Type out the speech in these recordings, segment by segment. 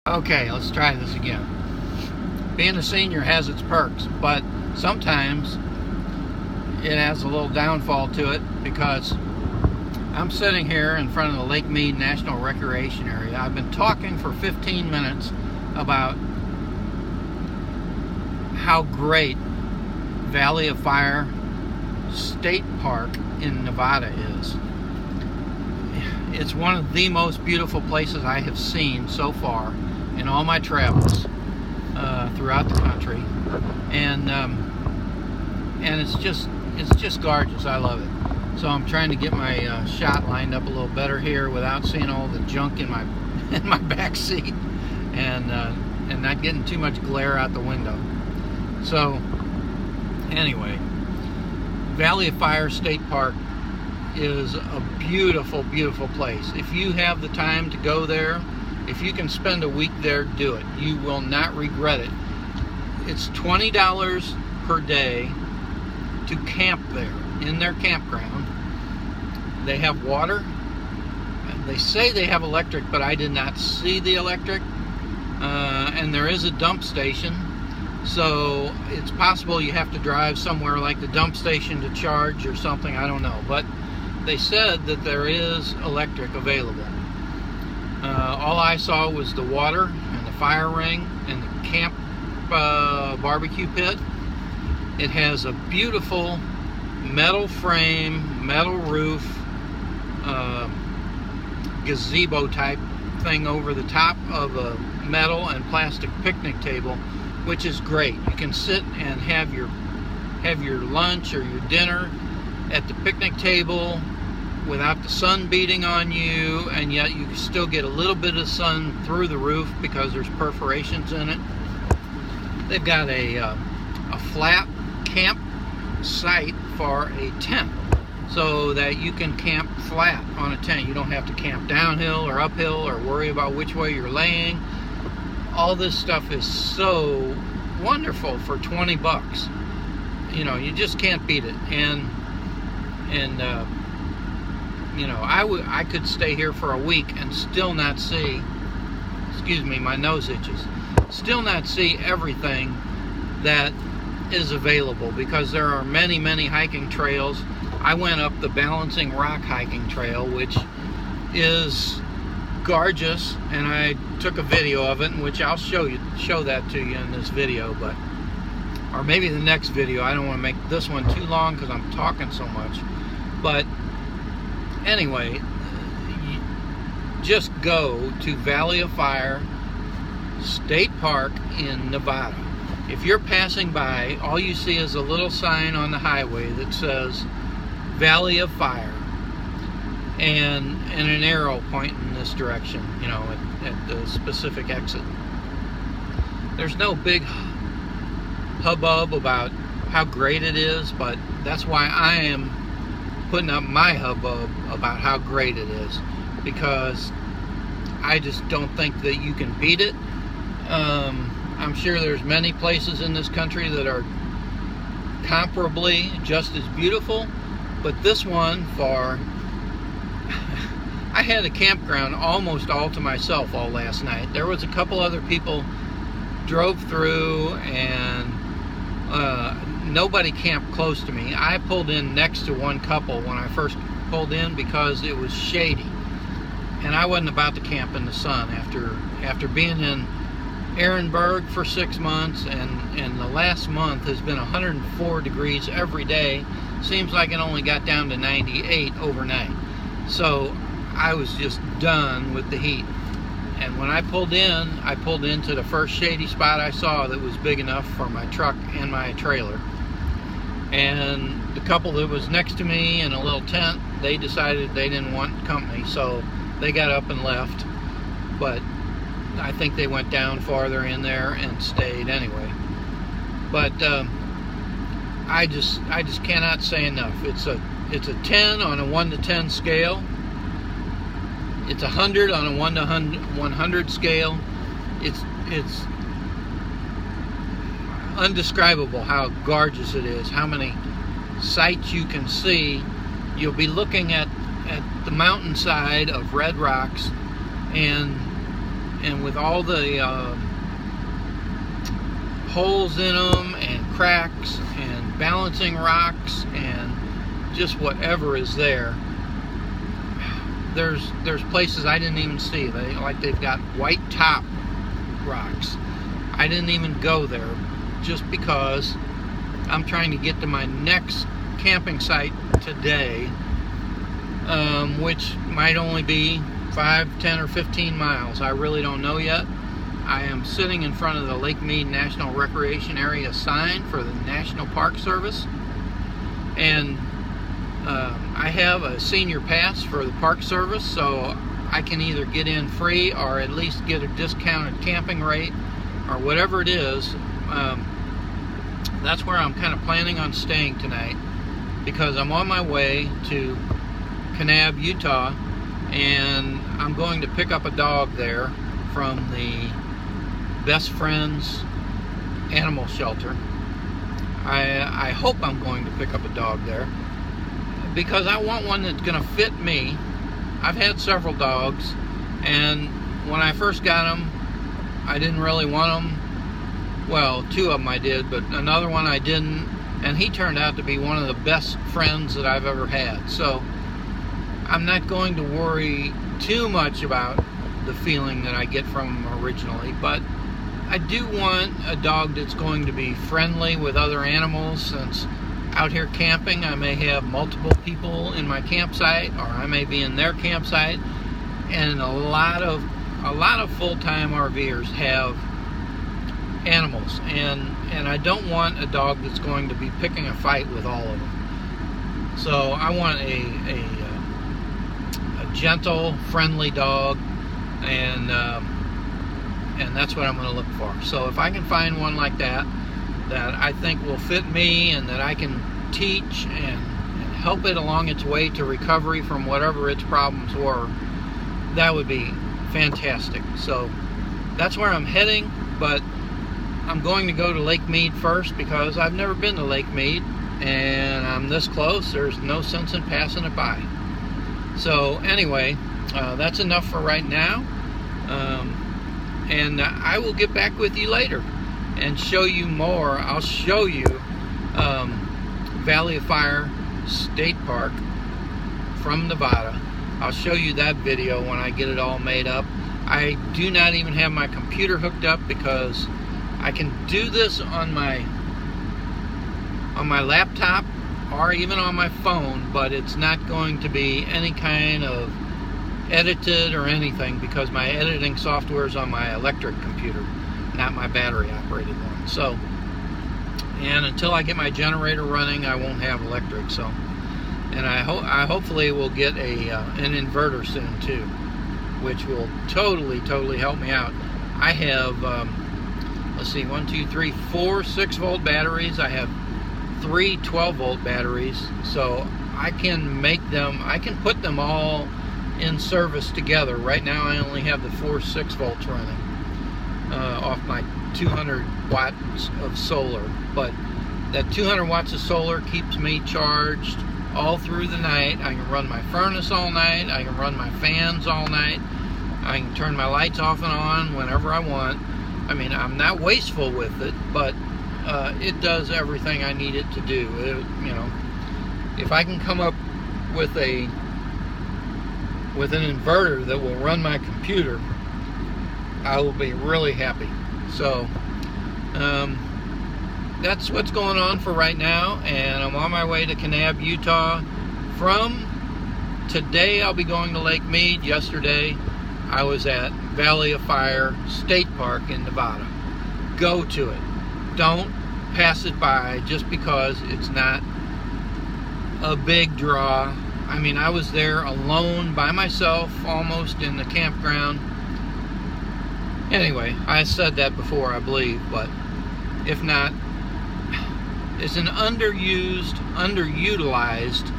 Okay, let's try this again. Being a senior has its perks, but sometimes it has a little downfall to it, because I'm sitting here in front of the Lake Mead National Recreation Area. I've been talking for 15 minutes about how great Valley of Fire State Park in Nevada is. It's one of the most beautiful places I have seen so far in all my travels throughout the country, and it's just gorgeous. I love it. So I'm trying to get my shot lined up a little better here without seeing all the junk in my back seat, and not getting too much glare out the window. So anyway, Valley of Fire State Park is a beautiful, beautiful place. If you have the time to go there, if you can spend a week there, do it. You will not regret it. It's $20 per day to camp there in their campground. They have water. They say they have electric, but I did not see the electric. And there is a dump station. So it's possible you have to drive somewhere like the dump station to charge or something. I don't know. But they said that there is electric available. All I saw was the water and the fire ring and the camp barbecue pit. It has a beautiful metal frame, metal roof, gazebo type thing over the top of a metal and plastic picnic table, which is great. You can sit and have your lunch or your dinner at the picnic table without the sun beating on you, and yet you still get a little bit of sun through the roof because there's perforations in it. They've got a flat camp site for a tent, so that you can camp flat on a tent. You don't have to camp downhill or uphill or worry about which way you're laying. All this stuff is so wonderful for 20 bucks. You know, you just can't beat it. And you know, I could stay here for a week and still not see, excuse me, my nose itches, still not see everything that is available, because there are many, many hiking trails. I went up the Balancing Rock hiking trail, which is gorgeous, and I took a video of it, in which I'll show that to you in this video, but or maybe the next video. I don't want to make this one too long because I'm talking so much. But anyway, just go to Valley of Fire State Park in Nevada. If you're passing by, all you see is a little sign on the highway that says Valley of Fire, and an arrow pointing in this direction, you know, at the specific exit. There's no big hubbub about how great it is, but that's why I am putting up my hubbub about how great it is, because I just don't think that you can beat it. I'm sure there's many places in this country that are comparably just as beautiful, but this one, I had a campground almost all to myself all last night. There was a couple other people drove through, and nobody camped close to me. I pulled in next to one couple when I first pulled in because it was shady, and I wasn't about to camp in the sun after being in Ehrenberg for 6 months, and the last month has been 104 degrees every day. Seems like it only got down to 98 overnight. So I was just done with the heat. And when I pulled into the first shady spot I saw that was big enough for my truck and my trailer. And the couple that was next to me in a little tent, they decided they didn't want company, so they got up and left. But I think they went down farther in there and stayed anyway. But I just cannot say enough. It's a 10 on a 1 to 10 scale. It's 100 on a 1 to 100 scale. It's undescribable how gorgeous it is, how many sights you can see. You'll be looking at the mountainside of red rocks, and and with all the holes in them and cracks and balancing rocks and just whatever is there, there's places I didn't even see. They've got white top rocks. I didn't even go there just because I'm trying to get to my next camping site today, which might only be 5, 10, or 15 miles. I really don't know yet. I am sitting in front of the Lake Mead National Recreation Area sign for the National Park Service, and I have a senior pass for the Park Service, so I can either get in free or at least get a discounted camping rate or whatever it is. That's where I'm kind of planning on staying tonight, because I'm on my way to Kanab, Utah, and I'm going to pick up a dog there from the Best Friends Animal Shelter. I hope I'm going to pick up a dog there because I want one that's going to fit me. I've had several dogs, and when I first got them, I didn't really want them. Well, 2 of them I did, but another one I didn't, and he turned out to be one of the best friends that I've ever had. So I'm not going to worry too much about the feeling that I get from him originally, but I do want a dog that's going to be friendly with other animals, since out here camping I may have multiple people in my campsite, or I may be in their campsite, and a lot of full-time RVers have animals, and I don't want a dog that's going to be picking a fight with all of them. So I want a gentle, friendly dog, and that's what I'm going to look for. So if I can find one like that I think will fit me, and that I can teach and help it along its way to recovery from whatever its problems were, that would be fantastic. So that's where I'm heading, but I'm going to go to Lake Mead first because I've never been to Lake Mead, and I'm this close. There's no sense in passing it by. So anyway, that's enough for right now, and I will get back with you later and show you more. I'll show you Valley of Fire State Park from Nevada. I'll show you that video when I get it all made up. I do not even have my computer hooked up because I can do this on my laptop or even on my phone, but it's not going to be any kind of edited or anything because my editing software is on my electric computer, not my battery operated one. So, and until I get my generator running, I won't have electric. So, and I hopefully will get an inverter soon too, which will totally help me out. I have let's see, 4 6-volt batteries. I have 3 12-volt batteries, so I can put them all in service together. Right now I only have the 4 6-volts running off my 200 watts of solar, but that 200 watts of solar keeps me charged all through the night. I can run my furnace all night, I can run my fans all night, I can turn my lights off and on whenever I want. I mean, I'm not wasteful with it, but it does everything I need it to do. You know, if I can come up with an inverter that will run my computer, I will be really happy. So that's what's going on for right now, and I'm on my way to Kanab, Utah. From today I'll be going to Lake Mead. Yesterday I was at Valley of Fire State Park in Nevada. Go to it. Don't pass it by just because it's not a big draw. I mean, I was there alone by myself almost in the campground. Anyway, I said that before, I believe, but if not, it's an underutilized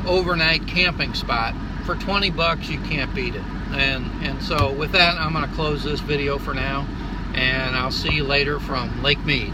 overnight camping spot. For 20 bucks you can't beat it. And so with that, I'm going to close this video for now, and I'll see you later from Lake Mead.